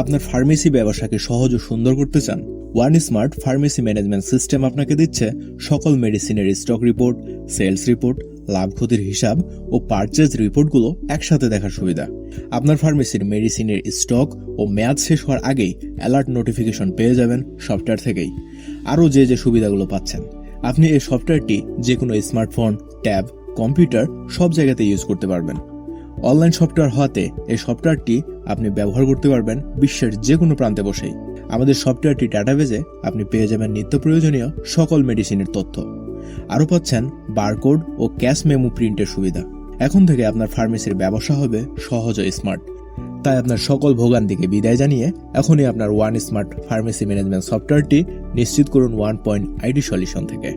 আপনার ফার্মেসি ব্যবসাকে সহজ ও সুন্দর করতে চান? One smart pharmacy management system আপনাকে দিচ্ছে সকল মেডিসিনের স্টক রিপোর্ট, সেলস রিপোর্ট, লাভ ক্ষতির হিসাব ও পারচেজ রিপোর্টগুলো একসাথে দেখার সুবিধা। আপনার ফার্মেসির মেডিসিনের স্টক ও মেয়াদ শেষ হওয়ার আগেই অ্যালার্ট নোটিফিকেশন পেয়ে যাবেন সফটওয়্যার থেকেই। আরও যে সুবিধাগুলো পাচ্ছেন, আপনি এই সফটওয়্যারটি যে কোনো স্মার্টফোন, ট্যাব, কম্পিউটার সব জায়গাতে ইউজ করতে পারবেন। অনলাইন সফটওয়্যার হওয়াতে এই সফটওয়্যারটি আপনি ব্যবহার করতে পারবেন বিশ্বের যে কোনো প্রান্তে বসেই। আমাদের সফটওয়্যারটি ডাটাবেজে আপনি পেয়ে যাবেন নিত্য প্রয়োজনীয় সকল মেডিসিনের তথ্য। আরও পাচ্ছেন বারকোড ও ক্যাশ মেমো প্রিন্টের সুবিধা। এখন থেকে আপনার ফার্মেসির ব্যবসা হবে সহজ ও স্মার্ট। তাই আপনার সকল ভোগান্তিকে বিদায় জানিয়ে এখনই আপনার ওয়ান স্মার্ট ফার্মেসি ম্যানেজমেন্ট সফটওয়্যারটি নিশ্চিত করুন 1 পয়েন্ট আইডি সলিউশন থেকে।